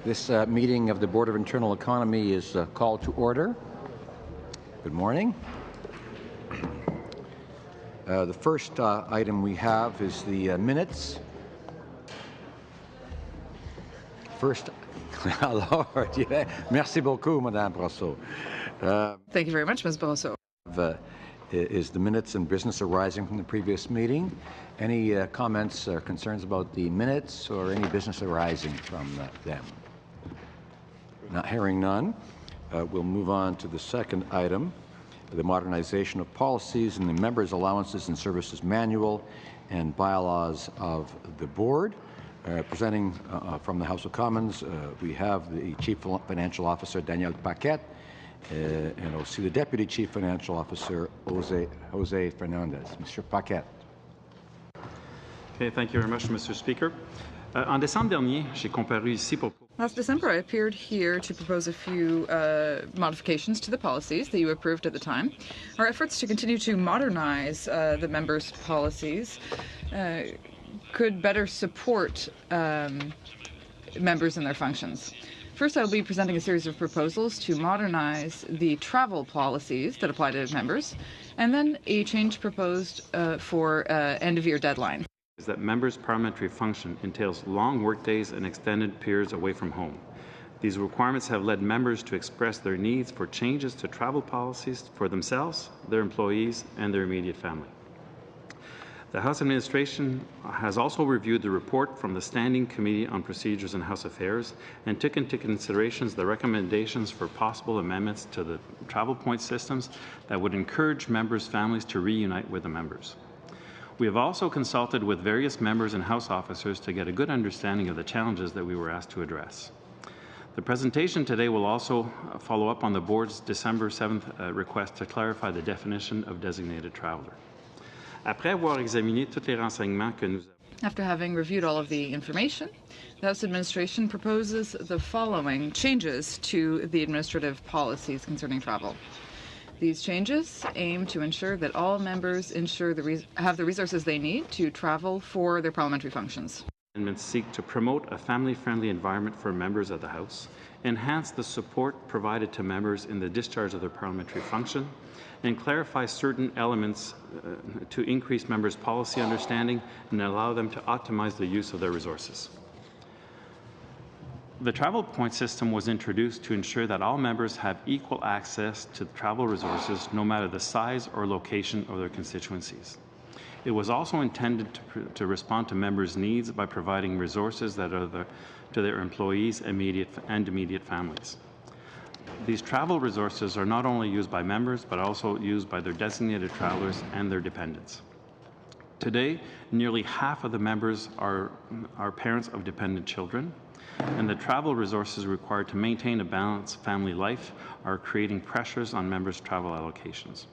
This meeting of the Board of Internal Economy is called to order. Good morning. The first item we have is the minutes. First, Lord, merci beaucoup, Madame Brosseau. Thank you very much, Ms. Brosseau. Is the minutes and business arising from the previous meeting. Any comments or concerns about the minutes or any business arising from them? Not hearing none, we'll move on to the second item, the modernization of policies and the members' allowances and services manual and bylaws of the board. Presenting from the House of Commons, we have the Chief Financial Officer, Daniel Paquette, and also the Deputy Chief Financial Officer, Jose Fernandez. Mr. Paquette. Okay, thank you very much, Mr. Speaker. En décembre dernier, j'ai comparu ici pour... Last December, I appeared here to propose a few modifications to the policies that you approved at the time. Our efforts to continue to modernize the members' policies could better support members in their functions. First, I'll be presenting a series of proposals to modernize the travel policies that apply to members, and then a change proposed for end-of-year deadline. Is that members' parliamentary function entails long workdays and extended periods away from home. These requirements have led members to express their needs for changes to travel policies for themselves, their employees, and their immediate family. The House Administration has also reviewed the report from the Standing Committee on Procedures and House Affairs and took into consideration the recommendations for possible amendments to the travel point systems that would encourage members' families to reunite with the members. We have also consulted with various members and House officers to get a good understanding of the challenges that we were asked to address. The presentation today will also follow up on the Board's December 7th request to clarify the definition of designated traveler. Après avoir examiné tous les renseignements que nous After having reviewed all of the information, the House Administration proposes the following changes to the administrative policies concerning travel. These changes aim to ensure that all members have the resources they need to travel for their parliamentary functions. Amendments seek to promote a family-friendly environment for members of the House, enhance the support provided to members in the discharge of their parliamentary function, and clarify certain elements to increase members' policy understanding and allow them to optimize the use of their resources. The travel point system was introduced to ensure that all members have equal access to travel resources no matter the size or location of their constituencies. It was also intended to respond to members' needs by providing resources that are to their employees' immediate families. These travel resources are not only used by members but also used by their designated travelers and their dependents. Today, nearly half of the members are parents of dependent children, and the travel resources required to maintain a balanced family life are creating pressures on members' travel allocations.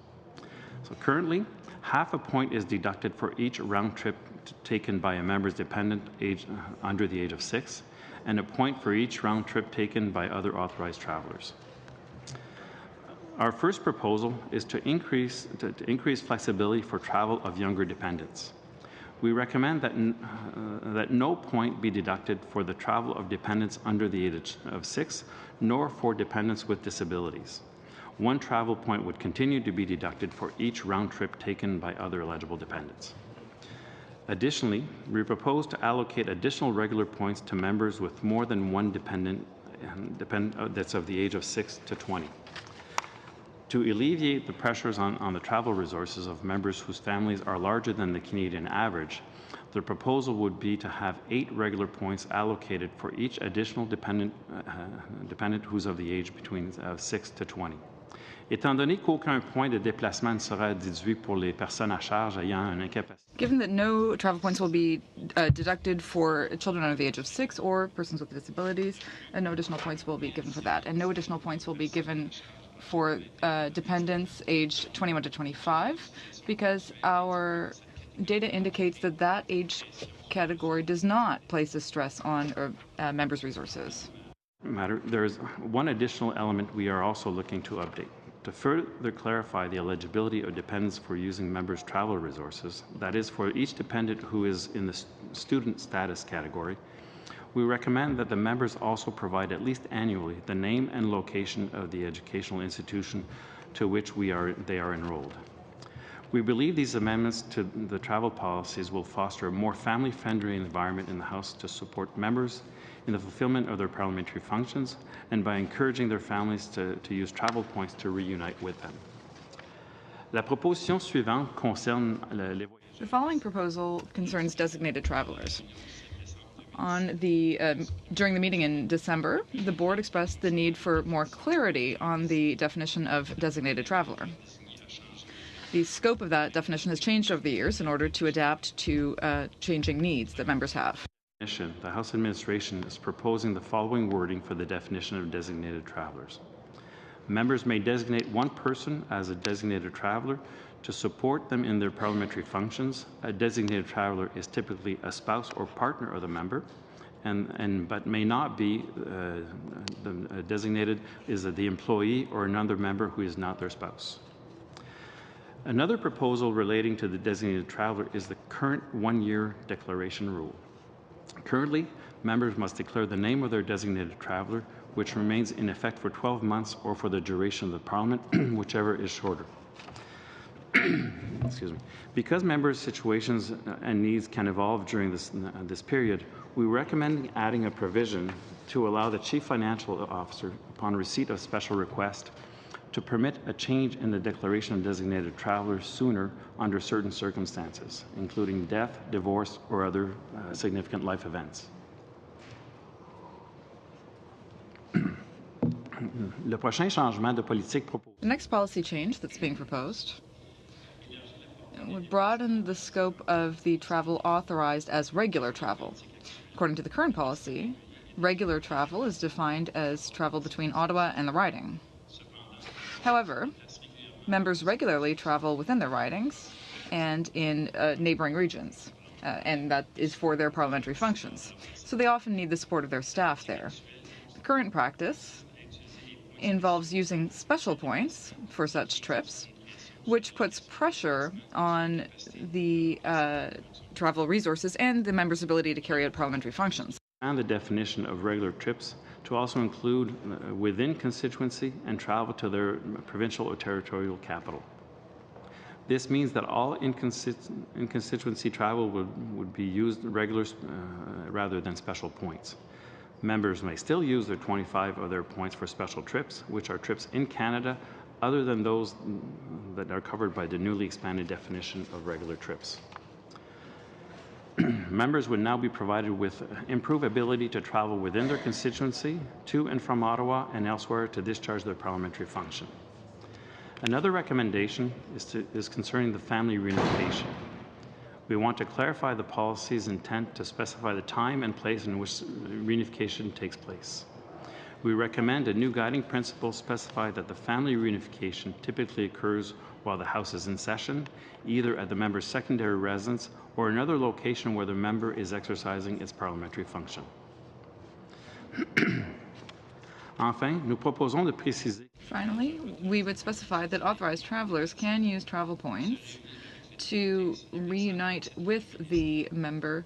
So currently, half a point is deducted for each round trip taken by a member's dependent under the age of 6, and a point for each round trip taken by other authorized travelers. Our first proposal is to increase flexibility for travel of younger dependents. We recommend that no point be deducted for the travel of dependents under the age of 6, nor for dependents with disabilities. One travel point would continue to be deducted for each round trip taken by other eligible dependents. Additionally, we propose to allocate additional regular points to members with more than one dependent that's of the age of 6 to 20. To alleviate the pressures on the travel resources of members whose families are larger than the Canadian average, the proposal would be to have 8 regular points allocated for each additional dependent who's of the age between 6 to 20. Étant donné qu'aucun point de déplacement ne sera déduit pour les personnes à charge ayant une incapacité. Given that no travel points will be deducted for children under the age of 6 or persons with disabilities, and no additional points will be given for that, and no additional points will be given for dependents aged 21 to 25, because our data indicates that age category does not place a stress on members' resources. There is one additional element we are also looking to update. To further clarify the eligibility of dependents for using members' travel resources, that is, for each dependent who is in the student status category, We recommend that the members also provide at least annually the name and location of the educational institution to which they are enrolled. We believe these amendments to the travel policies will foster a more family-friendly environment in the House to support members in the fulfillment of their parliamentary functions and by encouraging their families to use travel points to reunite with them. La proposition suivante concerne les The following proposal concerns designated travelers. During the meeting in December, the board expressed the need for more clarity on the definition of designated traveler. The scope of that definition has changed over the years in order to adapt to changing needs that members have. The House Administration is proposing the following wording for the definition of designated travelers. Members may designate one person as a designated traveler to support them in their parliamentary functions. A designated traveler is typically a spouse or partner of the member, but may not be designated is the employee or another member who is not their spouse. Another proposal relating to the designated traveler is the current one-year declaration rule. Currently, members must declare the name of their designated traveler, which remains in effect for 12 months or for the duration of the Parliament, whichever is shorter. Excuse me. Because members' situations and needs can evolve during this period, we recommend adding a provision to allow the Chief Financial Officer, upon receipt of special request, to permit a change in the declaration of designated travelers sooner under certain circumstances, including death, divorce, or other significant life events. Le prochain changement de politique proposé. The next policy change that's being proposed would broaden the scope of the travel authorized as regular travel. According to the current policy, regular travel is defined as travel between Ottawa and the riding. However, members regularly travel within their ridings and in neighboring regions, and that is for their parliamentary functions. So they often need the support of their staff there. The current practice involves using special points for such trips, which puts pressure on the travel resources and the members' ability to carry out parliamentary functions. And the definition of regular trips to also include within constituency and travel to their provincial or territorial capital. This means that all in-constituency travel would be used regulars rather than special points. Members may still use their 25 of their points for special trips, which are trips in Canada other than those that are covered by the newly expanded definition of regular trips. Members would now be provided with improved ability to travel within their constituency, to and from Ottawa and elsewhere to discharge their parliamentary function. Another recommendation is concerning the family reunification. We want to clarify the policy's intent to specify the time and place in which reunification takes place. We recommend a new guiding principle specify that the family reunification typically occurs while the House is in session, either at the member's secondary residence or another location where the member is exercising its parliamentary function. Enfin, nous proposons de préciser. Finally, we would specify that authorized travelers can use travel points to reunite with the member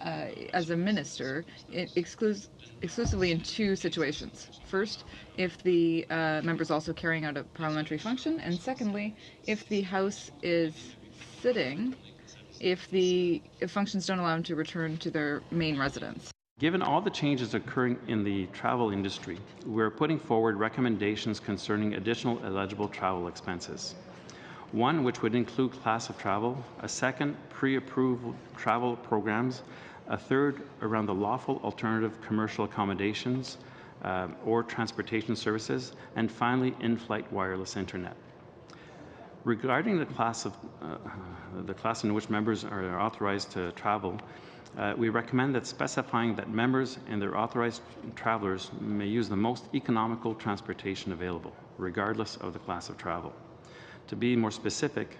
as a minister exclusively in two situations. First, if the member is also carrying out a parliamentary function, and secondly, if the House is sitting, if functions don't allow them to return to their main residence. Given all the changes occurring in the travel industry, we're putting forward recommendations concerning additional eligible travel expenses. One, which would include class of travel, a second, pre-approved travel programs, a third, around the lawful alternative commercial accommodations or transportation services, and finally, in-flight wireless internet. Regarding the class in which members are authorized to travel, we recommend that specifying that members and their authorized travelers may use the most economical transportation available, regardless of the class of travel. To be more specific,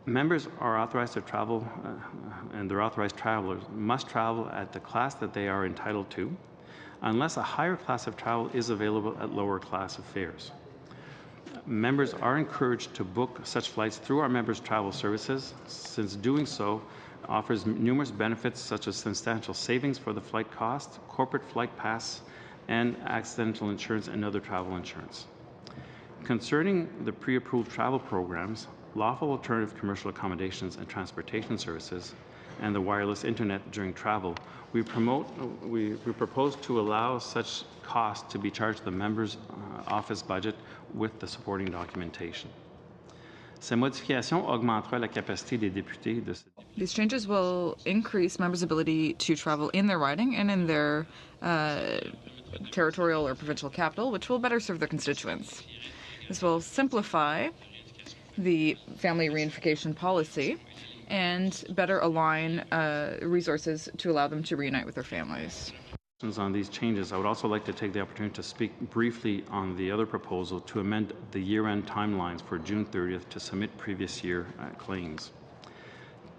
members are authorized to travel and their authorized travelers must travel at the class that they are entitled to, unless a higher class of travel is available at lower class of fares. Members are encouraged to book such flights through our members' travel services, since doing so offers numerous benefits such as substantial savings for the flight cost, corporate flight pass, and accidental insurance and other travel insurance. Concerning the pre-approved travel programs, lawful alternative commercial accommodations and transportation services, and the wireless internet during travel, we propose to allow such costs to be charged to the member's office budget with the supporting documentation. Ces modifications augmenteront la capacité des députés de These changes will increase members' ability to travel in their riding and in their territorial or provincial capital, which will better serve their constituents. This will simplify the family reunification policy and better align resources to allow them to reunite with their families. On these changes, I would also like to take the opportunity to speak briefly on the other proposal to amend the year-end timelines for June 30th to submit previous year claims.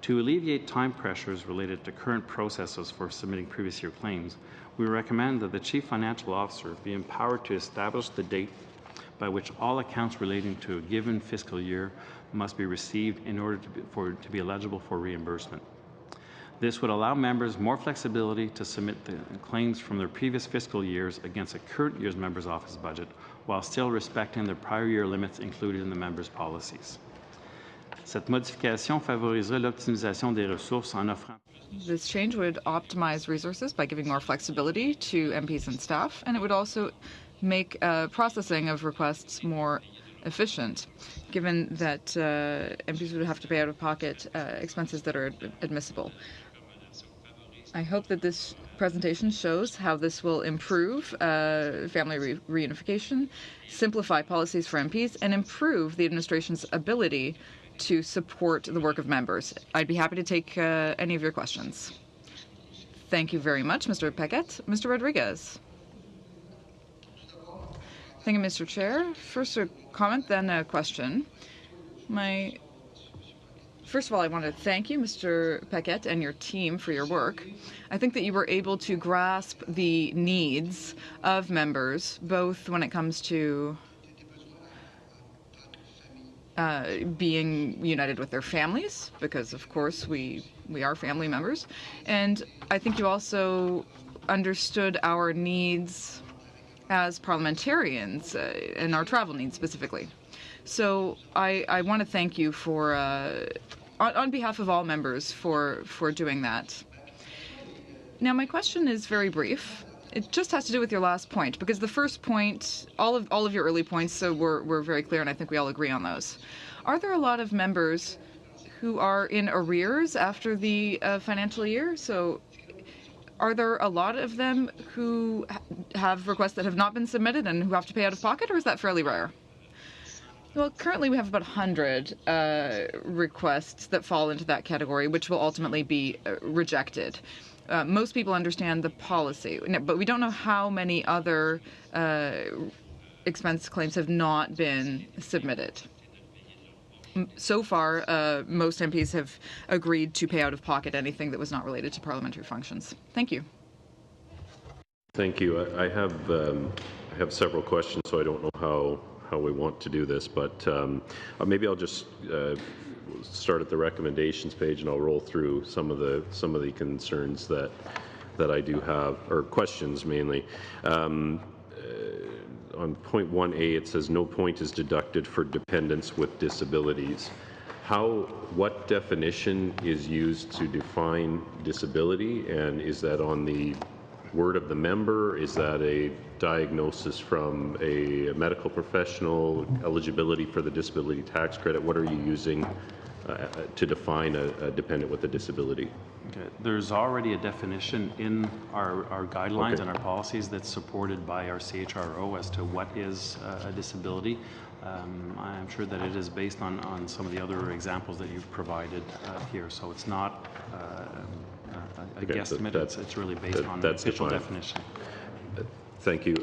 To alleviate time pressures related to current processes for submitting previous year claims, we recommend that the Chief Financial Officer be empowered to establish the date by which all accounts relating to a given fiscal year must be received in order to be eligible for reimbursement. This would allow members more flexibility to submit the claims from their previous fiscal years against a current year's member's office budget while still respecting the prior year limits included in the member's policies. Cette modification favoriserait l'optimisation des ressources en offrant. This change would optimize resources by giving more flexibility to MPs and staff, and it would also make processing of requests more efficient, given that MPs would have to pay out-of-pocket expenses that are admissible. I hope that this presentation shows how this will improve family reunification, simplify policies for MPs, and improve the administration's ability to support the work of members. I'd be happy to take any of your questions. Thank you very much, Mr. Paquette. Mr. Rodriguez. Thank you, Mr. Chair. First a comment, then a question. First of all, I want to thank you, Mr. Paquette, and your team for your work. I think that you were able to grasp the needs of members, both when it comes to being united with their families, because of course we are family members, and I think you also understood our needs as parliamentarians and our travel needs specifically. So I want to thank you for, on behalf of all members, for doing that. Now my question is very brief. It just has to do with your last point, because the first point, all of your early points, so were very clear, and I think we all agree on those. Are there a lot of members who are in arrears after the financial year? So are there a lot of them who have requests that have not been submitted and who have to pay out of pocket, or is that fairly rare? Well, currently we have about 100 requests that fall into that category, which will ultimately be rejected. Most people understand the policy, but we don't know how many other expense claims have not been submitted. So far, most MPs have agreed to pay out of pocket anything that was not related to parliamentary functions. Thank you. Thank you. I have several questions, so I don't know how we want to do this, but maybe I'll just start at the recommendations page, and I'll roll through some of the concerns that I do have, or questions mainly. On point 1A, it says no point is deducted for dependents with disabilities. What definition is used to define disability, and is that on the word of the member? Is that a diagnosis from a medical professional? Eligibility for the disability tax credit? What are you using to define a dependent with a disability? Okay. There's already a definition in our guidelines and our policies that's supported by our CHRO as to what is a disability. I'm sure that it is based on some of the other examples that you've provided here, so it's not a guesstimate. It's really based on the official definition. Thank you.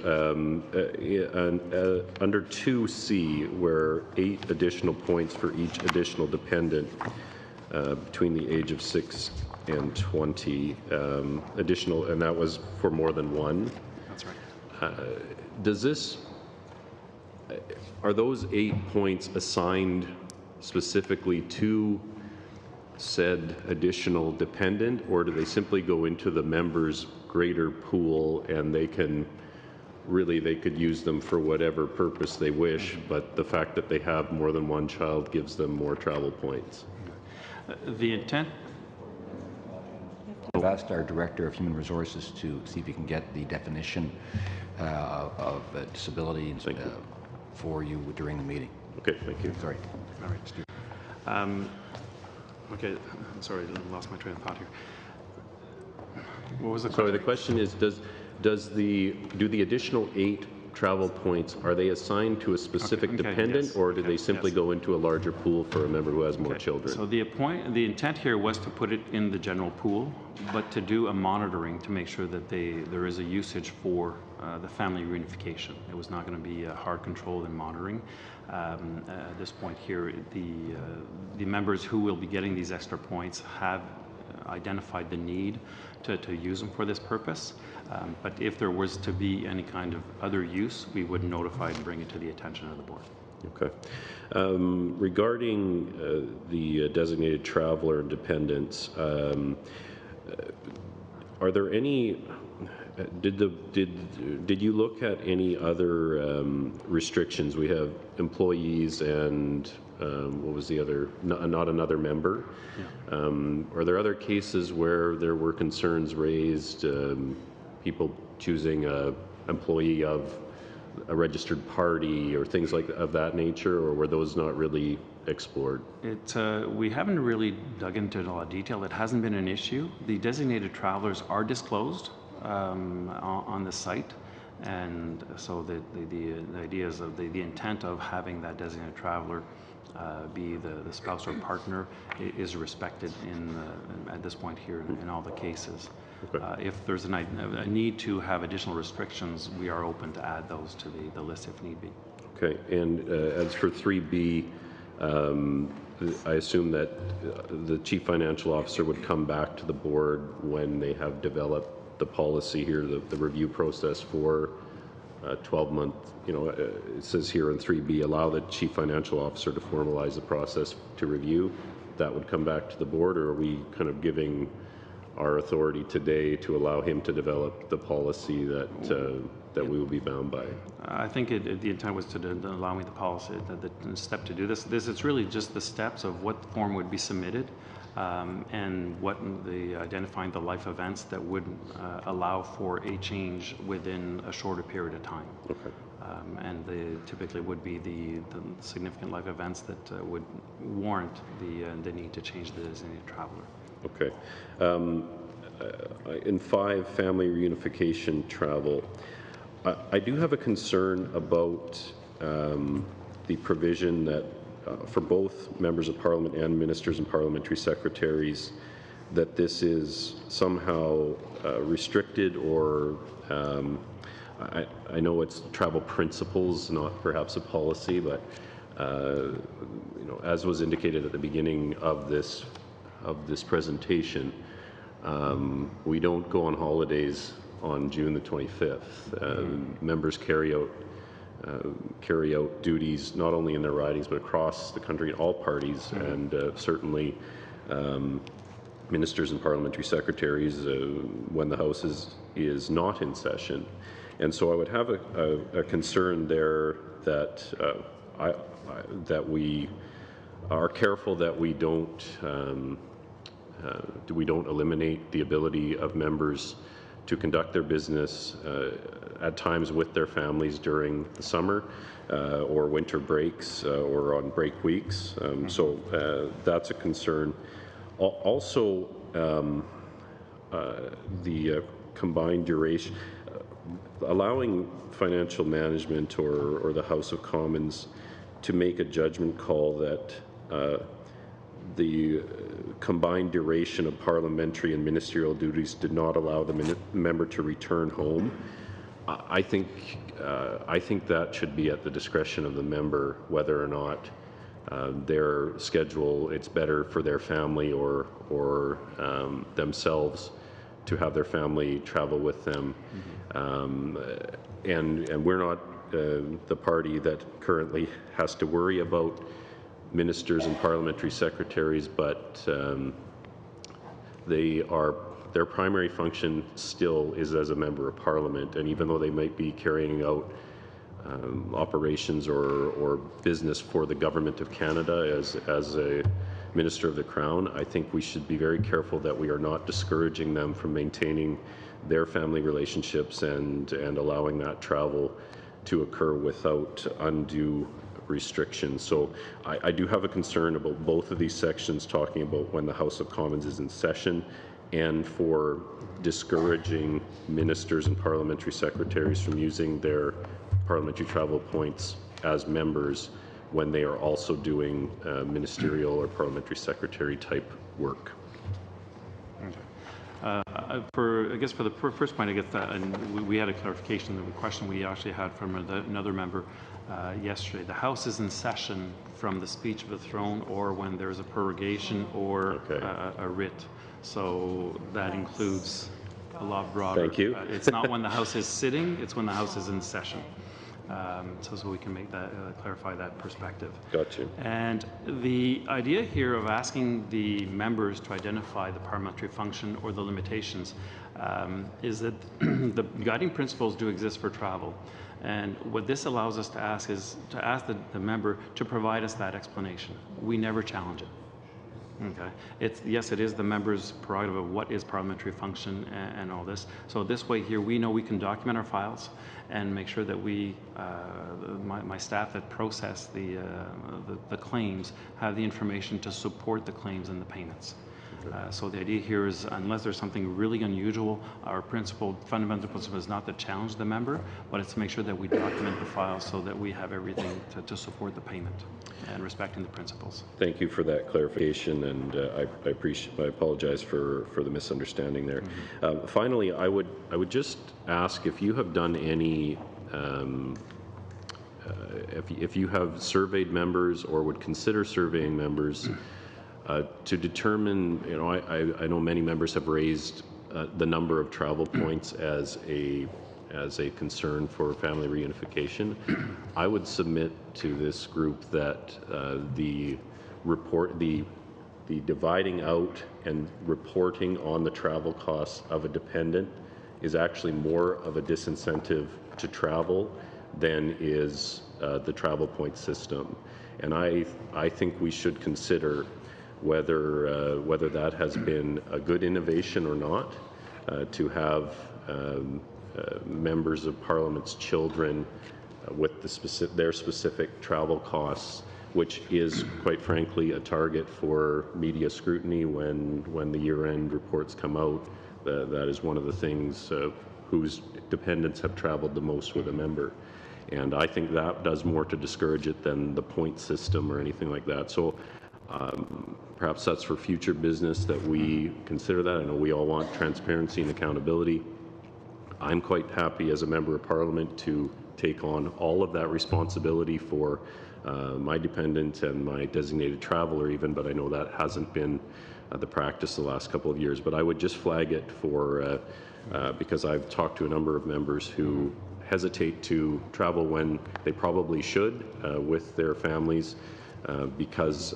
Under 2C, where 8 additional points for each additional dependent between the age of 6 and 20, additional, and that was for more than one. That's right. Are those 8 points assigned specifically to said additional dependent, or do they simply go into the members' greater pool and they can really, they could use them for whatever purpose they wish, but the fact that they have more than one child gives them more travel points? The intent. I've asked our Director of Human Resources to see if he can get the definition of disability for you during the meeting. Okay, thank you. Sorry. All right, Steve. Okay, I'm sorry, I lost my train of thought here. What was the question? Sorry, the question is, do the additional 8 travel points, are they assigned to a specific Okay, dependent, yes. or do they Okay, simply yes. go into a larger pool for a member who has more children? So the intent here was to put it in the general pool, but to do a monitoring to make sure that there is a usage for the family reunification. It was not going to be a hard control and monitoring. At this point here, the members who will be getting these extra points have identified the need to use them for this purpose. But if there was to be any kind of other use, we would notify and bring it to the attention of the board. Okay. Regarding the designated traveler and dependents, are there any? Did you look at any other restrictions? We have employees and what was the other? Not another member. Yeah. Are there other cases where there were concerns raised? People choosing an employee of a registered party or things like of that nature, or were those not really explored? We haven't really dug into it in a lot of detail. It hasn't been an issue. The designated travelers are disclosed on the site, and so the idea is of the intent of having that designated traveler be the spouse or partner is respected at this point here in all the cases. Okay. If there's a need to have additional restrictions, we are open to add those to the list if need be. Okay, and as for 3B, I assume that the Chief Financial Officer would come back to the board when they have developed the policy here, the review process for 12-month, it says here in 3B, allow the Chief Financial Officer to formalize the process to review. That would come back to the board, or are we kind of giving our authority today to allow him to develop the policy that we will be bound by? I think the intent was to allow me the policy, the step to do this. It's really just the steps of what form would be submitted and what identifying the life events that would allow for a change within a shorter period of time. Okay. And typically would be the significant life events that would warrant the need to change the designated traveler. Okay. In 5, family reunification travel, I do have a concern about the provision that for both members of Parliament and ministers and parliamentary secretaries, that this is somehow restricted, or I know it's travel principles, not perhaps a policy, but as was indicated at the beginning of this presentation, we don't go on holidays on June the 25th. Members carry out duties not only in their ridings but across the country in all parties, and certainly ministers and parliamentary secretaries when the House is not in session. And so I would have a concern there that that we are careful that we don't eliminate the ability of members to conduct their business at times with their families during the summer or winter breaks or on break weeks. So that's a concern. Also, the combined duration, allowing financial management or the House of Commons to make a judgment call that the combined duration of parliamentary and ministerial duties did not allow the member to return home. I think that should be at the discretion of the member whether or not their schedule, it's better for their family or themselves to have their family travel with them. And we're not the party that currently has to worry about ministers and parliamentary secretaries, but their primary function still is as a member of parliament, and even though they might be carrying out operations or business for the government of Canada as a minister of the Crown, I think we should be very careful that we are not discouraging them from maintaining their family relationships and allowing that travel to occur without undue restrictions. So I do have a concern about both of these sections talking about when the House of Commons is in session, and for discouraging ministers and parliamentary secretaries from using their parliamentary travel points as members when they are also doing ministerial or parliamentary secretary type work. I guess for the first point, I guess that, and we had a clarification of the question we actually had from another member yesterday. The House is in session from the speech of the throne or when there's a prorogation or a writ. So that includes a lot broader. Thank you. It's not when the House is sitting, it's when the House is in session. So we can make that clarify that perspective. Got you. And the idea here of asking the members to identify the parliamentary function or the limitations is that the guiding principles do exist for travel. And what this allows us to ask is to ask the member to provide us that explanation. We never challenge it. Okay. Yes, it is the member's prerogative of what is parliamentary function and all this. So this way here, we know we can document our files and make sure that we, my staff that process the claims, have the information to support the claims and the payments. So the idea here is, unless there's something really unusual, our fundamental principle is not to challenge the member, but it's to make sure that we document the files so that we have everything to support the payment and respecting the principles. Thank you for that clarification, and I apologize for the misunderstanding there. Mm-hmm. Finally, I would just ask if you have done any, if you have surveyed members or would consider surveying members to determine, I know many members have raised the number of travel points as a concern for family reunification. I would submit to this group that the dividing out and reporting on the travel costs of a dependent is actually more of a disincentive to travel than is the travel point system. And I think we should consider whether that has been a good innovation or not, to have members of Parliament's children with their specific travel costs, which is, quite frankly, a target for media scrutiny when the year-end reports come out. That is one of the things whose dependents have traveled the most with a member. And I think that does more to discourage it than the point system or anything like that. So perhaps that's for future business that we consider that. I know we all want transparency and accountability. I'm quite happy as a member of Parliament to take on all of that responsibility for my dependent and my designated traveler even, but I know that hasn't been the practice the last couple of years. But I would just flag it for, because I've talked to a number of members who hesitate to travel when they probably should with their families because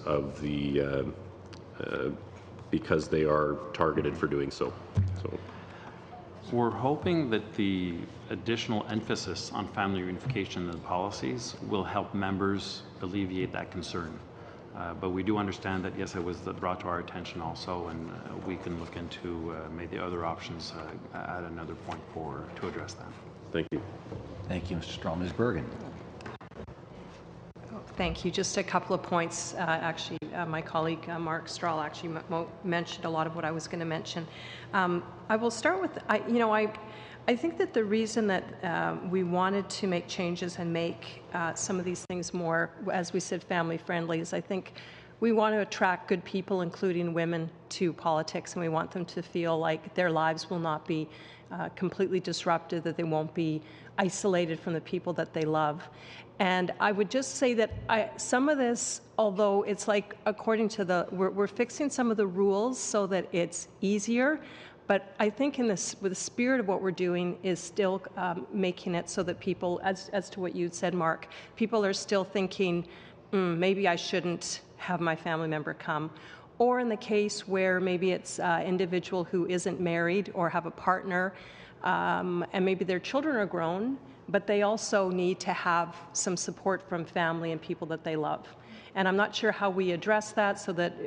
they are targeted for doing so. We're hoping that the additional emphasis on family reunification in the policies will help members alleviate that concern. But we do understand that, yes, it was brought to our attention also, and we can look into maybe other options at another point to address that. Thank you. Thank you, Mr. Strahl. Ms. Bergen. Thank you. Just a couple of points. Actually, my colleague Mark Strahl actually mentioned a lot of what I was going to mention. I will start with, I think that the reason that we wanted to make changes and make some of these things more, as we said, family friendly, is I think we want to attract good people, including women, to politics, and we want them to feel like their lives will not be completely disrupted, that they won't be isolated from the people that they love. And I would just say that some of this, although it's like according to we're fixing some of the rules so that it's easier, but I think with the spirit of what we're doing is still making it so that people, as to what you said, Mark, people are still thinking, maybe I shouldn't have my family member come. Or in the case where maybe it's an individual who isn't married or have a partner, and maybe their children are grown, but they also need to have some support from family and people that they love. And I'm not sure how we address that so that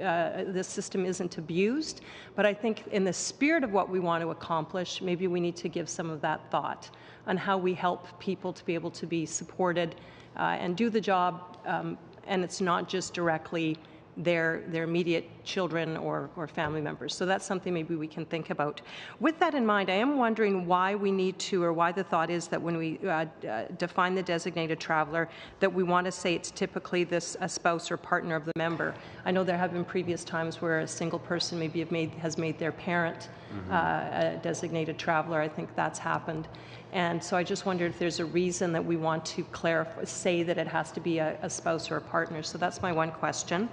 this system isn't abused, but I think in the spirit of what we want to accomplish, maybe we need to give some of that thought on how we help people to be able to be supported and do the job, and it's not just directly their immediate children or family members. So that's something maybe we can think about. With that in mind, I am wondering why we need to, or why the thought is that when we define the designated traveler, that we want to say it's typically a spouse or partner of the member. I know there have been previous times where a single person maybe has made their parent a designated traveler. I think that's happened. And so I just wondered if there's a reason that we want to say that it has to be a spouse or a partner. So that's my one question.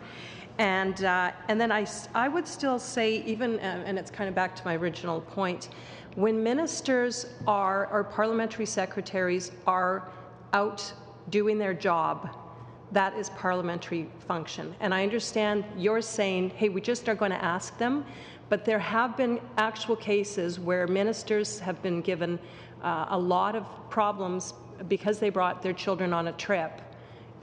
And then I would still say, even, and it's kind of back to my original point, when ministers or parliamentary secretaries are out doing their job, that is parliamentary function. And I understand you're saying, hey, we just are going to ask them, but there have been actual cases where ministers have been given a lot of problems because they brought their children on a trip,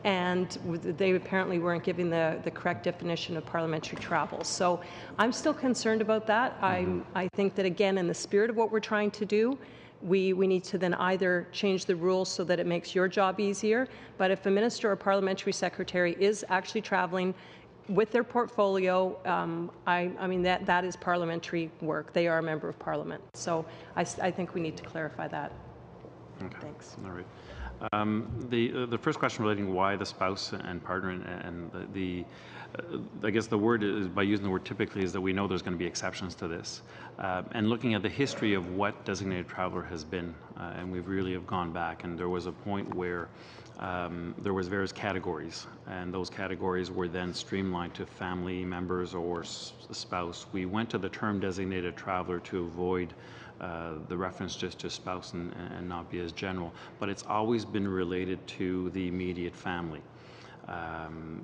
and they apparently weren't giving the correct definition of parliamentary travel. So I'm still concerned about that. I think that, again, in the spirit of what we're trying to do, we need to then either change the rules so that it makes your job easier, but if a minister or parliamentary secretary is actually traveling with their portfolio, I mean, that is parliamentary work. They are a member of parliament. So I think we need to clarify that. Okay. Thanks. All right. The first question relating why the spouse and partner and I guess the word is, by using the word typically, is that we know there's going to be exceptions to this. And looking at the history of what designated traveler has been, and we've really have gone back, and there was a point where there was various categories, and those categories were then streamlined to family members or spouse. We went to the term designated traveler to avoid the reference just to spouse and not be as general, but it's always been related to the immediate family.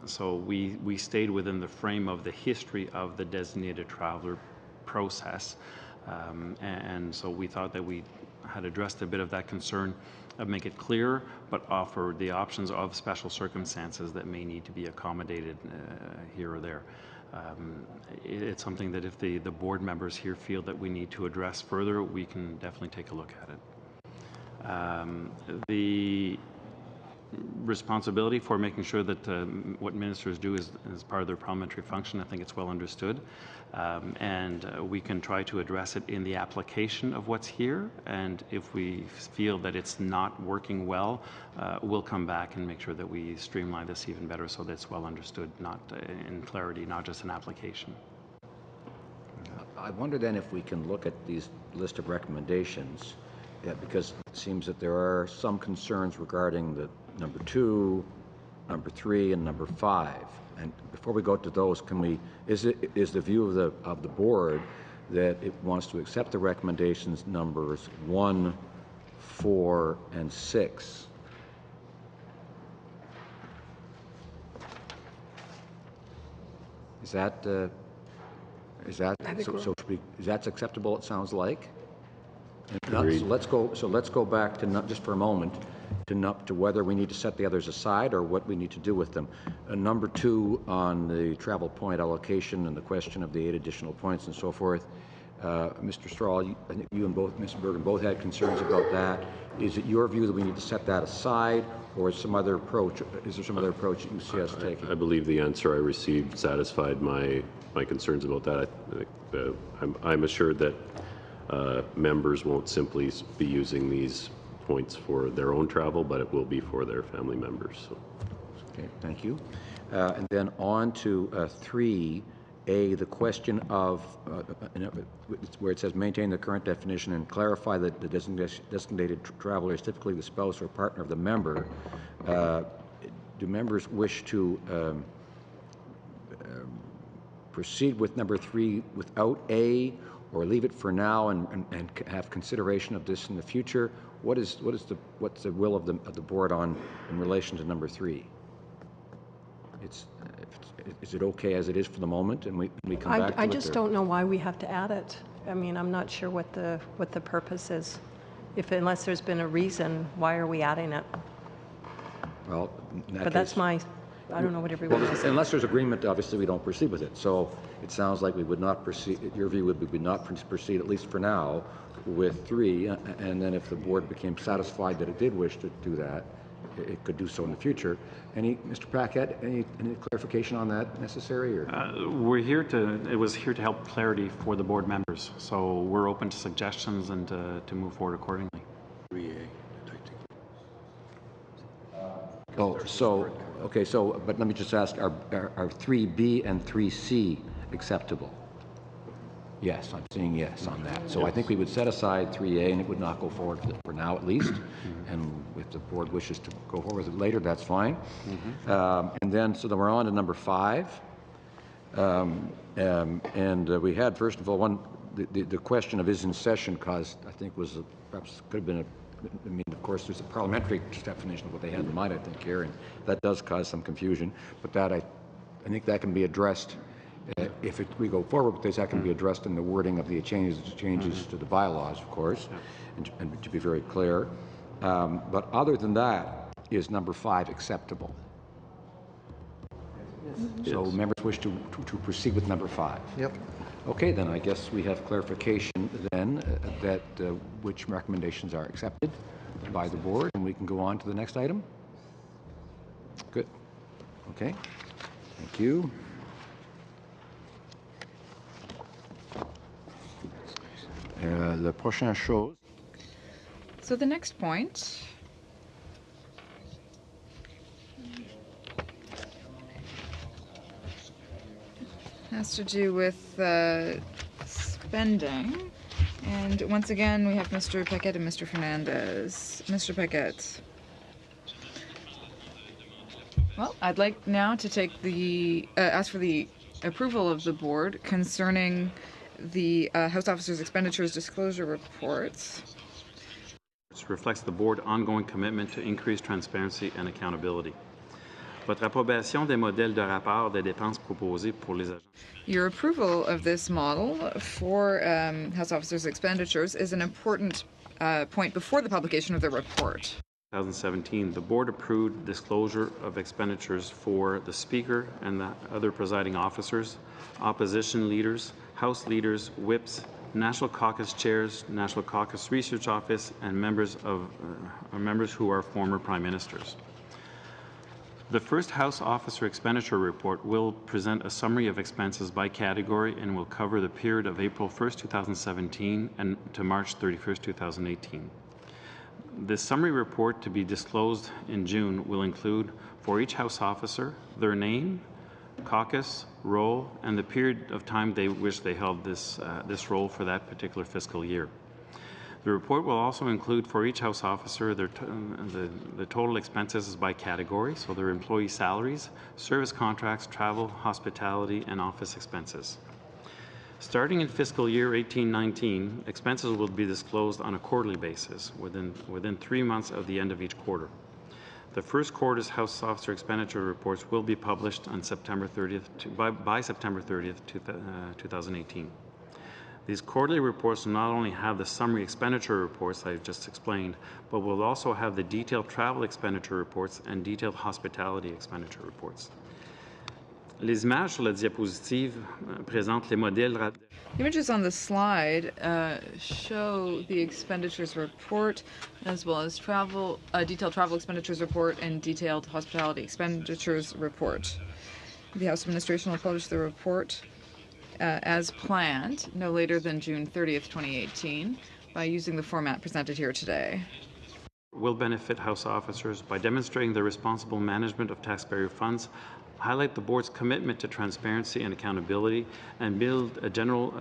So we stayed within the frame of the history of the designated traveler process, and so we thought that we had addressed a bit of that concern, make it clear, but offer the options of special circumstances that may need to be accommodated here or there. It's something that if the board members here feel that we need to address further, we can definitely take a look at it. The responsibility for making sure that what ministers do is part of their parliamentary function, I think it's well understood. And we can try to address it in the application of what's here. And if we feel that it's not working well, we'll come back and make sure that we streamline this even better so that it's well understood, not in clarity, not just an application. I wonder then if we can look at these list of recommendations, because it seems that there are some concerns regarding the number 2, number 3, and number 5. And before we go to those, is the view of the board that it wants to accept the recommendations numbers 1, 4, and 6? Is that acceptable? It sounds like. Agreed. So let's go back to just for a moment to whether we need to set the others aside or what we need to do with them. Number 2 on the travel point allocation and the question of the 8 additional points and so forth. Mr. Strahl, I think you and Mr. Bergen both had concerns about that. Is it your view that we need to set that aside, or is there some other approach that you see us taking? I believe the answer I received satisfied my concerns about that. I'm assured that members won't simply be using these points for their own travel, but it will be for their family members. So. Okay, thank you. And then on to 3A, the question of where it says maintain the current definition and clarify that the designated traveler is typically the spouse or partner of the member. Do members wish to proceed with number 3 without A, or leave it for now and have consideration of this in the future? What's the will of the board in relation to number 3? it's, is it okay as it is for the moment, and we come back to it? I just don't know why we have to add it. I mean, I'm not sure what the purpose is. Unless there's been a reason, why are we adding it? Well, in that But that's case- I don't know what everyone else. Unless there's agreement, obviously, we don't proceed with it. So it sounds like we would not proceed, your view would be we would not proceed, at least for now, with 3, and then if the board became satisfied that it did wish to do that, it could do so in the future. Mr. Paquette, any clarification on that necessary, or? It was here to help clarity for the board members, so we're open to suggestions and to move forward accordingly. Okay, but let me just ask, are 3B and 3C acceptable? Yes, I'm saying yes on that. So I think we would set aside 3A, and it would not go forward for now at least. And if the board wishes to go forward with it later, that's fine. And then, so then we're on to number 5. We had, first of all, the question of is in session caused, I think, was perhaps could have been of course, there's a parliamentary definition of what they had in mind, I think, here, and that does cause some confusion. But that I think that can be addressed if we go forward with this. That can be addressed in the wording of the changes to the bylaws, of course, and to be very clear. But other than that, is number 5 acceptable? Yes. So members wish to proceed with number 5. Yep. Okay, then I guess we have clarification then that which recommendations are accepted by the board, and we can go on to the next item. Good. Okay. Thank you. Le prochain chose. So the next point has to do with spending. And once again, we have Mr. Paquette and Mr. Fernandez. Mr. Paquette. Well, I'd like now to take ask for the approval of the board concerning the House Officers' Expenditures Disclosure Reports. This reflects the board's ongoing commitment to increase transparency and accountability. Votre approbation des modèles de rapport des dépenses proposés pour les agents. Your approval of this model for House Officers' Expenditures is an important point before the publication of the report. 2017, the board approved disclosure of expenditures for the Speaker and the other presiding officers, opposition leaders, House leaders, whips, National Caucus chairs, National Caucus Research Office, and members who are former prime ministers. The first House Officer Expenditure Report will present a summary of expenses by category and will cover the period of April 1st, 2017 and to March 31st, 2018. The summary report to be disclosed in June will include, for each House officer, their name, caucus, role, and the period of time which they held this role for that particular fiscal year. The report will also include for each House officer the total expenses by category, so their employee salaries, service contracts, travel, hospitality, and office expenses. Starting in fiscal year 18-19, expenses will be disclosed on a quarterly basis within 3 months of the end of each quarter. The first quarter's House Officer Expenditure Reports will be published on September 30th by September 30th, 2018. These quarterly reports will not only have the summary expenditure reports I've just explained, but will also have the detailed travel expenditure reports and detailed hospitality expenditure reports. Les images sur la diapositive présentent les modèles. The images on the slide show the expenditures report, as well as detailed travel expenditures report and detailed hospitality expenditures report. The House Administration will publish the report as planned, no later than June 30th, 2018, by using the format presented here today. Will benefit House officers by demonstrating the responsible management of taxpayer funds, highlight the board's commitment to transparency and accountability, and build a general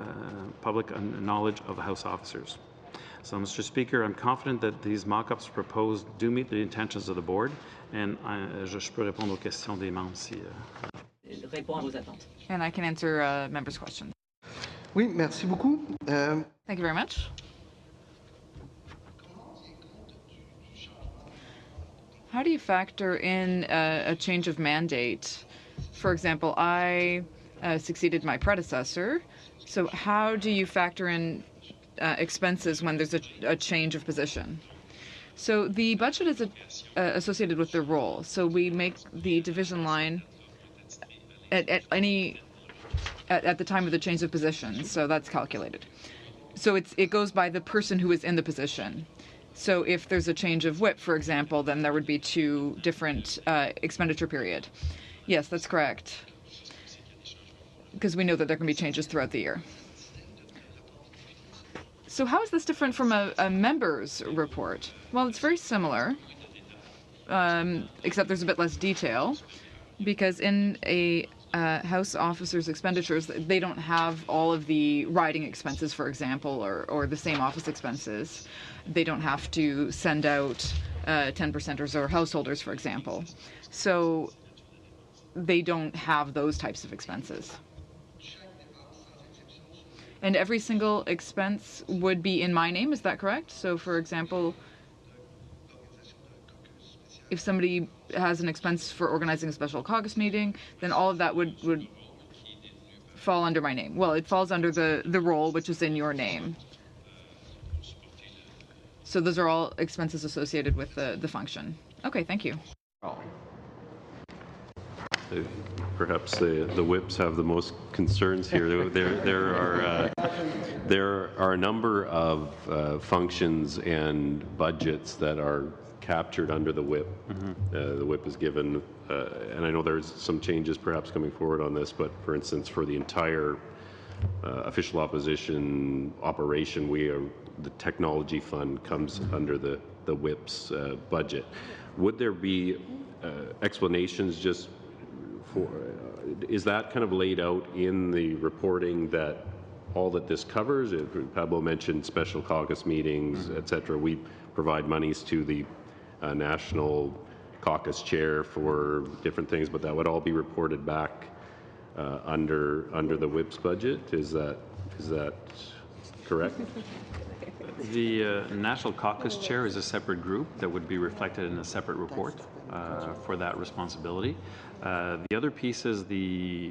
public knowledge of House officers. So, Mr. Speaker, I'm confident that these mock-ups proposed do meet the intentions of the board, and je peux répondre aux questions des membres si. And I can answer members' questions. Oui, merci beaucoup. Thank you very much. How do you factor in a change of mandate For example, I succeeded my predecessor. So how do you factor in expenses when there's a change of position? So the budget is associated with the role. So we make the division line at the time of the change of position. So that's calculated. So it goes by the person who is in the position. So if there's a change of whip, for example, then there would be 2 different expenditure period. Yes, that's correct. Because we know that there can be changes throughout the year. So how is this different from a member's report? Well, it's very similar, except there's a bit less detail, because in a House officer's expenditures, they don't have all of the riding expenses, for example, or the same office expenses. They don't have to send out 10%ers or householders, for example. So they don't have those types of expenses. And every single expense would be in my name, is that correct? So, for example, if somebody has an expense for organizing a special caucus meeting, then all of that would fall under my name. Well, it falls under the role, which is in your name. So those are all expenses associated with the function. Okay, thank you. Perhaps the whips have the most concerns here. There are a number of functions and budgets that are captured under the whip. The whip is given, and I know there's some changes perhaps coming forward on this, but for instance, for the entire official opposition operation, the technology fund comes under the whip's budget. Would there be explanations just for, is that kind of laid out in the reporting that all that this covers? Pablo mentioned special caucus meetings, et cetera. We provide monies to the national caucus chair for different things, but that would all be reported back under the whip's budget. Is that correct? The National Caucus Chair is a separate group that would be reflected in a separate report for that responsibility. The other piece is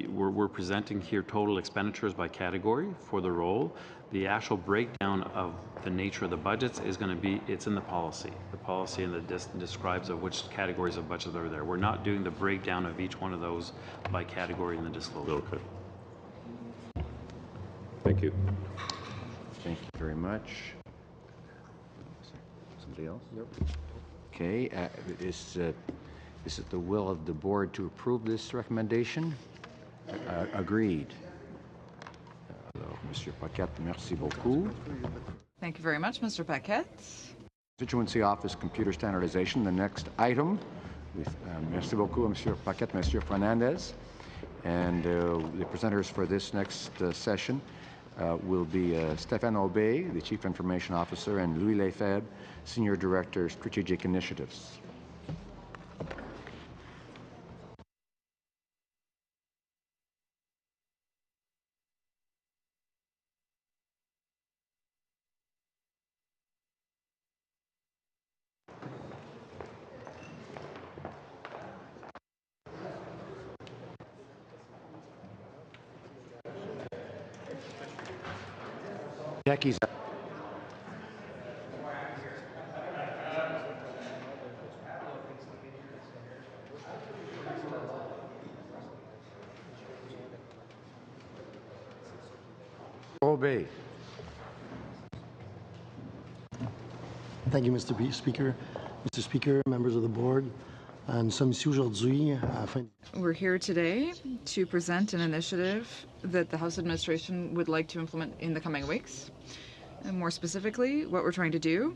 we're presenting here total expenditures by category for the role. The actual breakdown of the nature of the budgets is going to be, it's in the policy. The policy and describes of which categories of budgets are there. We're not doing the breakdown of each one of those by category in the disclosure. Okay. Thank you. Thank you very much. Somebody else? Okay. Is it the will of the board to approve this recommendation? Agreed. Monsieur Paquette, merci beaucoup. Thank you very much, Mr. Paquette. Constituency Office Computer Standardization, the next item. Merci beaucoup, Monsieur Paquette, Monsieur Fernandez. And the presenters for this next session will be Stéphane Aubé, the Chief Information Officer, and Louis Lefebvre, Senior Director, Strategic Initiatives. Jackie's up. Obey. Thank you, Mr. Speaker. Mr. Speaker, members of the board, nous sommes ici aujourd'hui afin. We're here today to present an initiative that the House Administration would like to implement in the coming weeks. And more specifically, what we're trying to do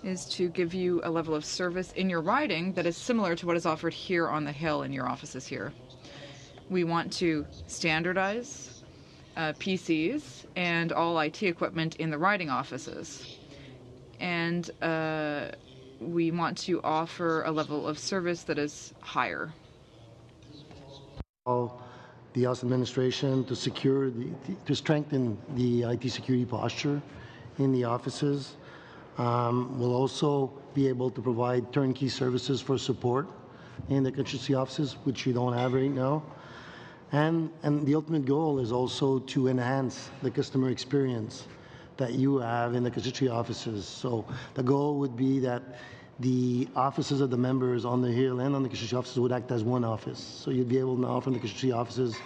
is to give you a level of service in your riding that is similar to what is offered here on the Hill in your offices here. We want to standardize PCs and all IT equipment in the riding offices. And we want to offer a level of service that is higher. The House Administration to secure to strengthen the IT security posture in the offices. We'll also be able to provide turnkey services for support in the constituency offices, which we don't have right now. And the ultimate goal is also to enhance the customer experience that you have in the constituency offices. So the goal would be that the offices of the members on the Hill and on the constituency offices would act as one office. So you'd be able now from the constituency offices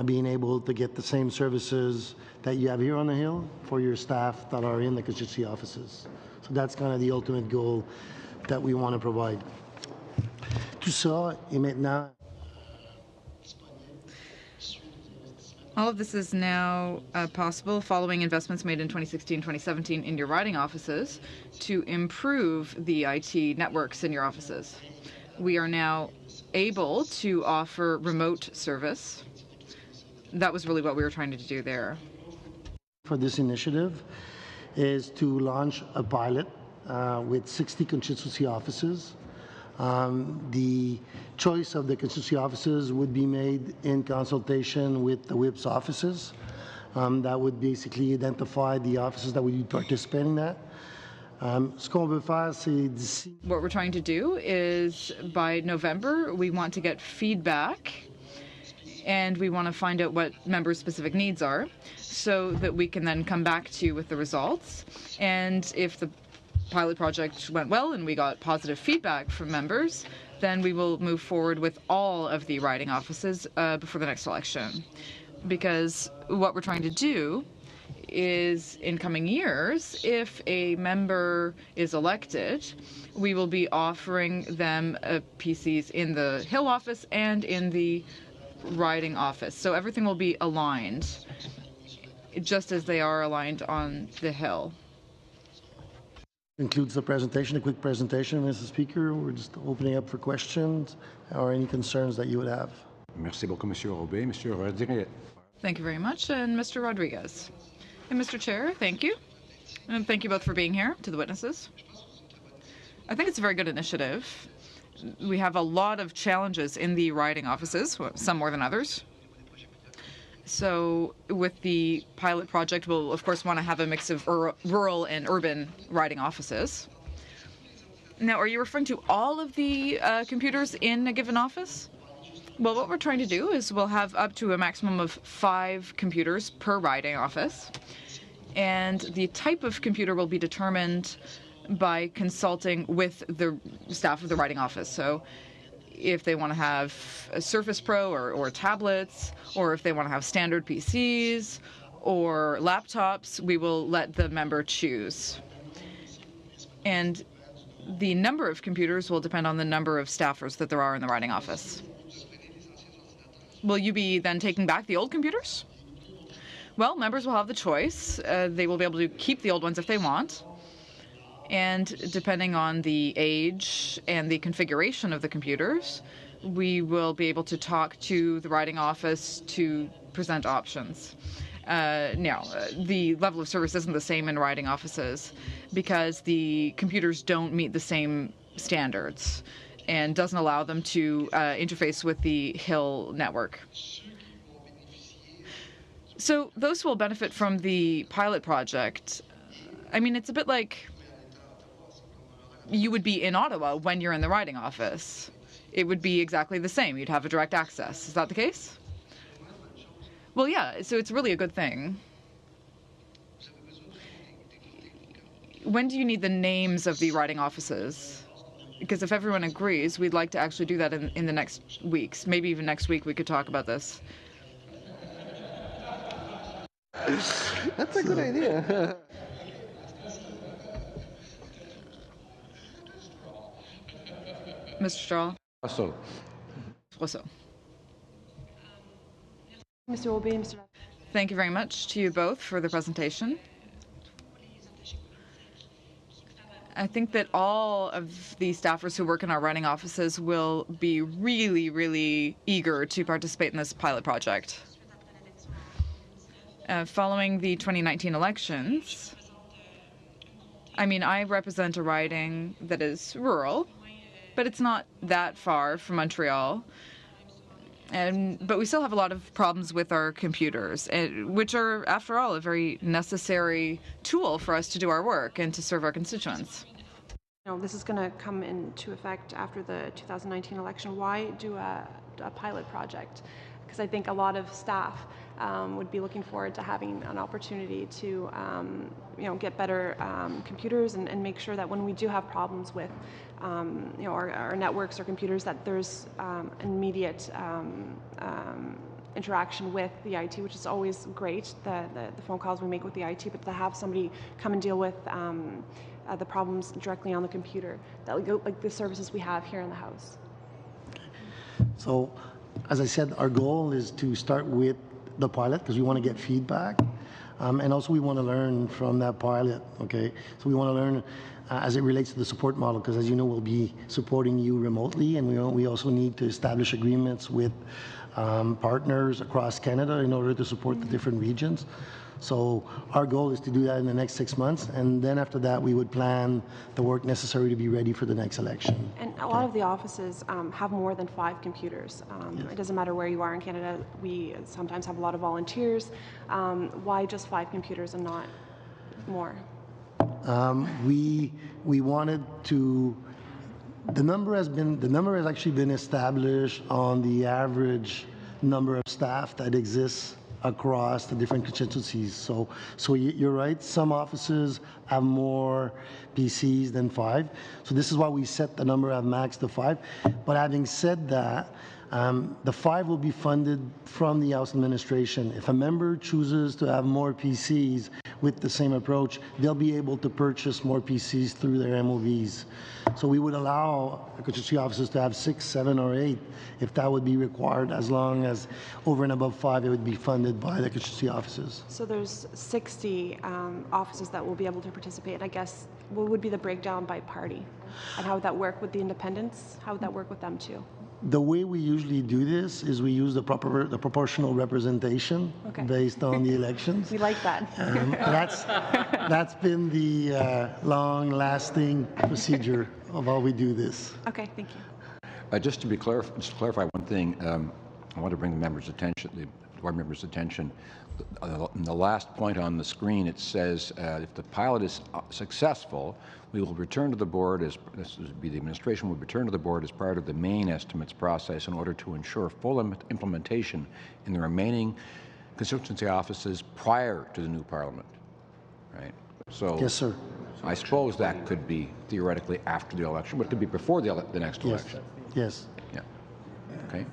being able to get the same services that you have here on the Hill for your staff that are in the constituency offices. So that's kind of the ultimate goal that we want to provide. Tout ça est maintenant. All of this is now possible following investments made in 2016-2017 in your riding offices to improve the IT networks in your offices. We are now able to offer remote service. That was really what we were trying to do there. For this initiative is to launch a pilot with 60 constituency offices. The choice of the constituency offices would be made in consultation with the WIP's offices. That would basically identify the offices that would be participating in that. Ce qu'on veut faire, c'est d'ici. What we're trying to do is by November, we want to get feedback and we want to find out what members' specific needs are so that we can then come back to you with the results. And if the pilot project went well and we got positive feedback from members, then we will move forward with all of the riding offices before the next election. Because what we're trying to do is in coming years, if a member is elected, we will be offering them PCs in the Hill office and in the riding office. So everything will be aligned, just as they are aligned on the Hill. Concludes the presentation, a quick presentation, Mr. Speaker. We're just opening up for questions or any concerns that you would have. Merci beaucoup, Monsieur Aubé. Monsieur Rodriguez. Thank you very much. And Mr. Rodriguez. And Mr. Chair, thank you. And thank you both for being here, to the witnesses. I think it's a very good initiative. We have a lot of challenges in the riding offices, some more than others. So with the pilot project, we'll of course want to have a mix of rural and urban riding offices. Now, are you referring to all of the computers in a given office? Well, what we're trying to do is we'll have up to a maximum of 5 computers per riding office. And the type of computer will be determined by consulting with the staff of the riding office. So if they want to have a Surface Pro or tablets, or if they want to have standard PCs or laptops, we will let the member choose. And the number of computers will depend on the number of staffers that there are in the riding office. Will you be then taking back the old computers? Well, members will have the choice. They will be able to keep the old ones if they want. And depending on the age and the configuration of the computers, we will be able to talk to the riding office to present options. Now, the level of service isn't the same in riding offices because the computers don't meet the same standards and doesn't allow them to interface with the Hill network. So those who will benefit from the pilot project, I mean, it's a bit like you would be in Ottawa when you're in the riding office. It would be exactly the same. You'd have a direct access. Is that the case? Well, yeah, so it's really a good thing. When do you need the names of the riding offices? Because if everyone agrees, we'd like to actually do that in the next weeks. Maybe even next week we could talk about this. That's a good idea. Mr. Strahl? Also, Rousseau. Mr. Aubé, Mr. Thank you very much to you both for the presentation. I think that all of the staffers who work in our riding offices will be really, really eager to participate in this pilot project. Following the 2019 elections, I mean, I represent a riding that is rural, but it's not that far from Montreal. But we still have a lot of problems with our computers, which are, after all, a very necessary tool for us to do our work and to serve our constituents. No, this is going to come into effect after the 2019 election. Why do a pilot project? because I think a lot of staff would be looking forward to having an opportunity to get better computers and make sure that when we do have problems with our networks or computers, that there's immediate interaction with the IT, which is always great, the phone calls we make with the IT, but to have somebody come and deal with the problems directly on the computer, like the services we have here in the house. So, as I said, our goal is to start with the pilot because we want to get feedback, and also we want to learn from that pilot. Okay, so we want to learn as it relates to the support model because, as you know, we'll be supporting you remotely, and we also need to establish agreements with partners across Canada in order to support the different regions. So our goal is to do that in the next 6 months, and then after that we would plan the work necessary to be ready for the next election. And a lot of the offices have more than 5 computers. It doesn't matter where you are in Canada. We sometimes have a lot of volunteers. Why just 5 computers and not more? We wanted to. The number has actually been established on the average number of staff that exists across the different constituencies. So you're right, some offices have more PCs than 5. So this is why we set the number at max to 5. But having said that, the 5 will be funded from the House administration. If a member chooses to have more PCs with the same approach, they'll be able to purchase more PCs through their MOVs. So we would allow constituency offices to have 6, 7, or 8 if that would be required, as long as over and above 5 it would be funded by the constituency offices. So there's 60 offices that will be able to participate. I guess what would be the breakdown by party? And how would that work with the independents? How would that work with them too? The way we usually do this is we use the proportional representation based on the elections. We like that. That's been the long-lasting procedure of how we do this. Okay, thank you. Just to clarify one thing, I want to bring the board members' attention. In the last point on the screen, it says if the pilot is successful, we will return to the board as the administration will return to the board as part of the main estimates process in order to ensure full implementation in the remaining constituency offices prior to the new parliament. Right. So. Yes, sir. I suppose that could be theoretically after the election, but it could be before the next election. Yes. Yeah. Okay.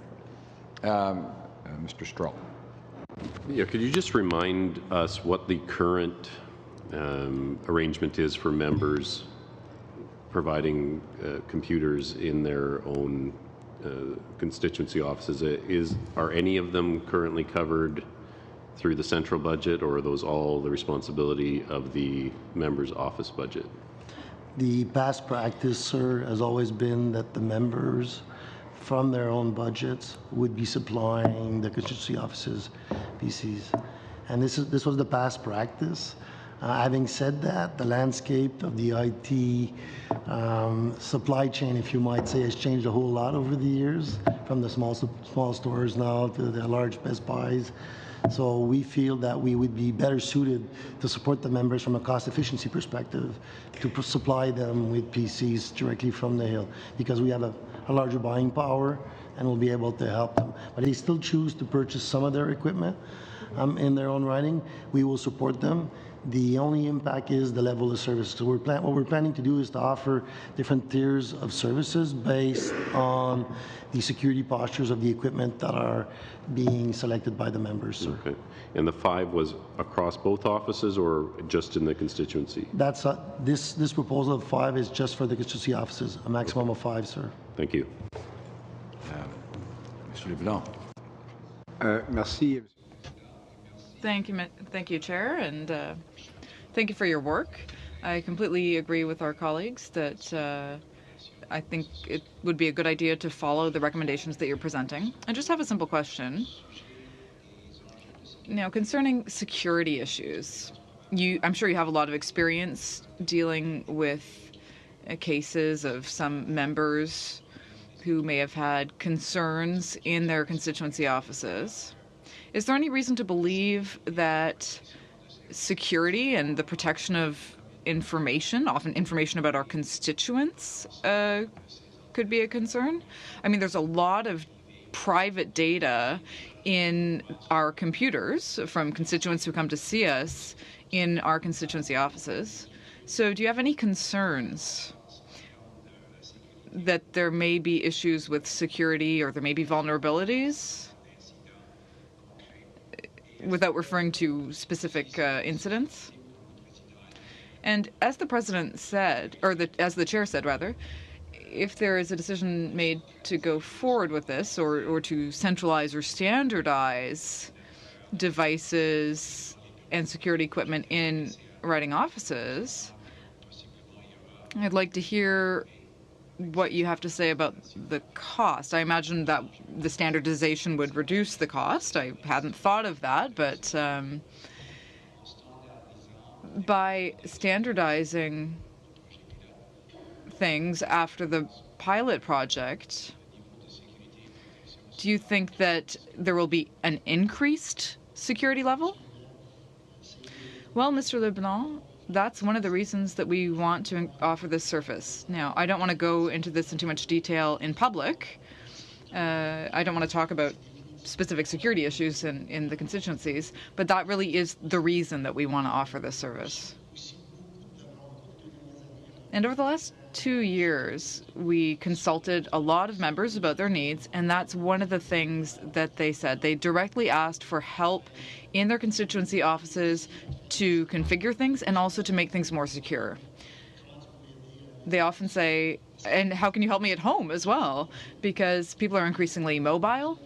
Mr. Stroll. Yeah, could you just remind us what the current arrangement is for members providing computers in their own constituency offices? Are any of them currently covered through the central budget, or are those all the responsibility of the member's office budget? The past practice, sir, has always been that the members from their own budgets would be supplying the constituency offices PCs. And this was the past practice. Having said that, the landscape of the IT supply chain, if you might say, has changed a whole lot over the years, from the small stores now to the large Best Buys. So we feel that we would be better suited to support the members from a cost efficiency perspective to supply them with PCs directly from the Hill, because we have a larger buying power and we'll be able to help them. But they still choose to purchase some of their equipment in their own writing. We will support them. The only impact is the level of service. So what we're planning to do is to offer different tiers of services based on the security postures of the equipment that are being selected by the members, sir. Okay. And the 5 was across both offices or just in the constituency? That's this proposal of 5 is just for the constituency offices, a maximum of 5, sir. Thank you. Mr. LeBlanc. Merci. Thank you, Chair, and thank you for your work. I completely agree with our colleagues that I think it would be a good idea to follow the recommendations that you're presenting. I just have a simple question. Now, concerning security issues, I'm sure you have a lot of experience dealing with cases of some members who may have had concerns in their constituency offices. Is there any reason to believe that security and the protection of information, often information about our constituents, could be a concern? I mean, there's a lot of private data in our computers from constituents who come to see us in our constituency offices. So do you have any concerns that there may be issues with security or there may be vulnerabilities without referring to specific incidents? And as the president said, or as the chair said rather, if there is a decision made to go forward with this or to centralize or standardize devices and security equipment in riding offices, I'd like to hear what you have to say about the cost. I imagine that the standardization would reduce the cost. I hadn't thought of that, but by standardizing things after the pilot project, do you think that there will be an increased security level? Well, Mr. Leblanc, that's one of the reasons that we want to offer this service. Now, I don't want to go into this in too much detail in public. I don't want to talk about specific security issues in the constituencies, but that really is the reason that we want to offer this service. And over the last 2 years, we consulted a lot of members about their needs, and that's one of the things that they said. They directly asked for help in their constituency offices to configure things and also to make things more secure. They often say, and how can you help me at home as well? Because people are increasingly mobile.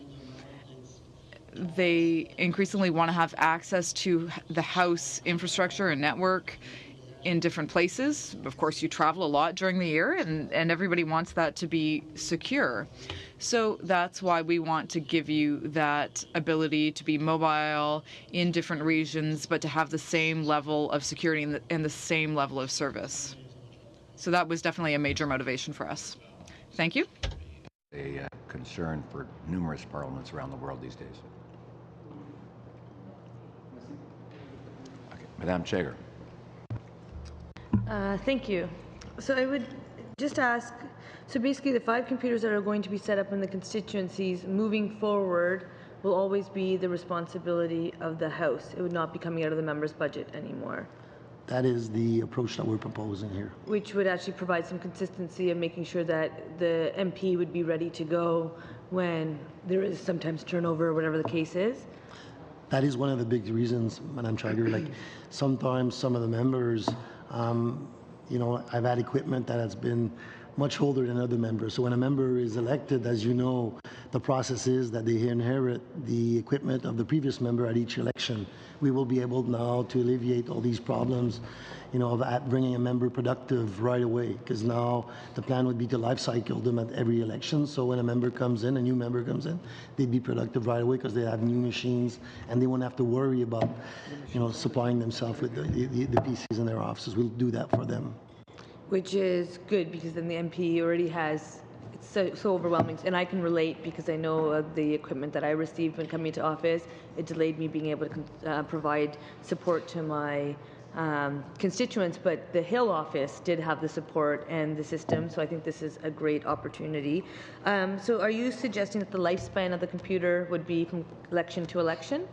They increasingly want to have access to the house infrastructure and network in different places. Of course, you travel a lot during the year, and everybody wants that to be secure. So that's why we want to give you that ability to be mobile in different regions, but to have the same level of security and the same level of service. So that was definitely a major motivation for us. Thank you. A concern for numerous parliaments around the world these days. Okay. Madame Chager. Thank you. So I would just ask, so basically the 5 computers that are going to be set up in the constituencies moving forward will always be the responsibility of the House. It would not be coming out of the members' budget anymore. That is the approach that we're proposing here. Which would actually provide some consistency of making sure that the MP would be ready to go when there is sometimes turnover or whatever the case is. That is one of the big reasons, Madam Chair, like sometimes some of the members, you know, I've had equipment that has been much older than other members. So when a member is elected, as you know, the process is that they inherit the equipment of the previous member at each election. We will be able now to alleviate all these problems, you know, of bringing a member productive right away, because now the plan would be to life cycle them at every election. So when a member comes in, a new member comes in, they'd be productive right away because they have new machines and they won't have to worry about, you know, supplying themselves with the PCs in their offices. We'll do that for them. Which is good, because then the MP already has, it's so overwhelming. And I can relate because I know of the equipment that I received when coming to office. It delayed me being able to provide support to my constituents, but the Hill office did have the support and the system, so I think this is a great opportunity. So are you suggesting that the lifespan of the computer would be from election to election?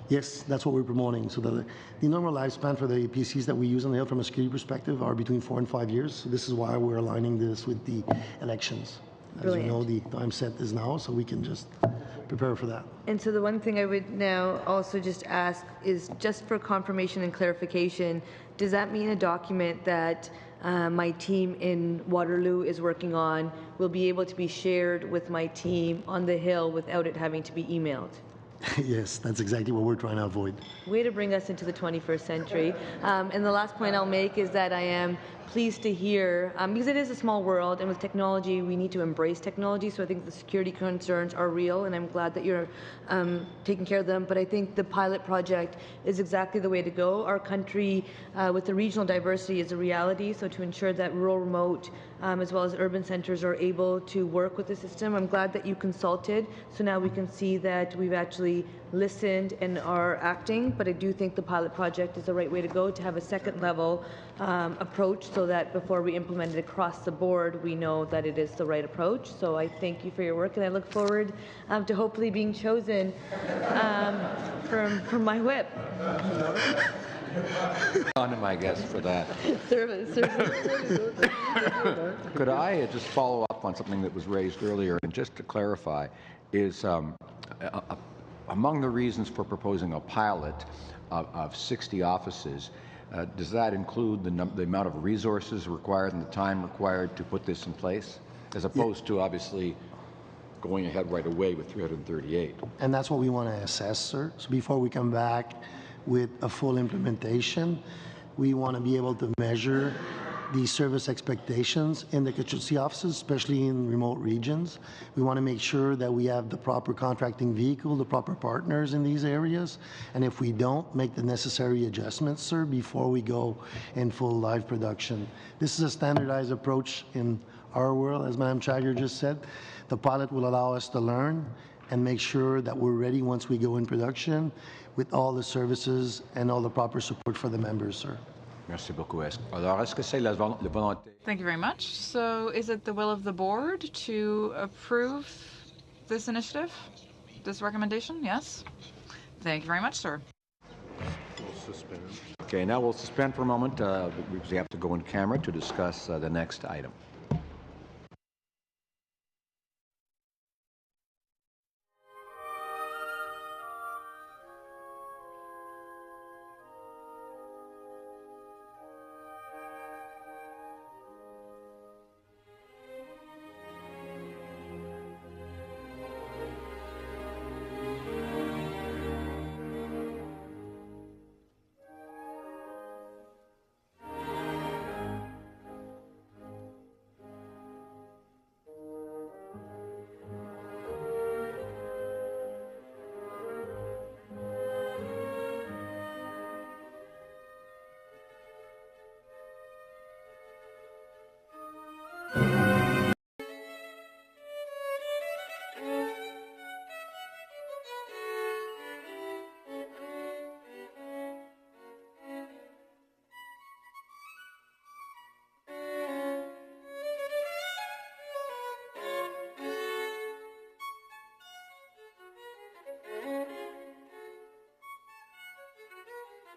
Yes, that's what we're promoting. So the normal lifespan for the PCs that we use on the Hill from a security perspective are between 4 and 5 years. So this is why we're aligning this with the elections. As Brilliant. you know, the time set is now, so we can just prepare for that. And so the one thing I would now also just ask is, just for confirmation and clarification, does that mean a document that my team in Waterloo is working on will be able to be shared with my team on the Hill without it having to be emailed? Yes, that's exactly what we're trying to avoid. Way to bring us into the 21st century. And the last point I'll make is that I am pleased to hear, because it is a small world, and with technology, we need to embrace technology, so I think the security concerns are real, and I'm glad that you're taking care of them, but I think the pilot project is exactly the way to go. Our country, with the regional diversity, is a reality, so to ensure that rural, remote, as well as urban centers are able to work with the system, I'm glad that you consulted, so now we can see that we've actually listened and are acting, but I do think the pilot project is the right way to go, to have a second level approach so that before we implement it across the board, we know that it is the right approach. So I thank you for your work, and I look forward to hopefully being chosen for my whip. On to my guest for that. Service. Could I just follow up on something that was raised earlier? And just to clarify, is among the reasons for proposing a pilot of 60 offices, does that include the amount of resources required and the time required to put this in place, as opposed to obviously going ahead right away with 338? And that's what we want to assess, sir. So before we come back with a full implementation, we want to be able to measure the service expectations in the constituency offices, especially in remote regions. We want to make sure that we have the proper contracting vehicle, the proper partners in these areas, and if we don't, make the necessary adjustments, sir, before we go in full live production. This is a standardized approach in our world, as Madam Chagar just said. The pilot will allow us to learn and make sure that we're ready once we go in production with all the services and all the proper support for the members, sir. Merci beaucoup. Alors, est-ce que c'est la volonté? Thank you very much. So is it the will of the board to approve this initiative, this recommendation? Yes? Thank you very much, sir. Okay, now we'll suspend for a moment because we have to go in camera to discuss the next item.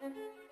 Thank you.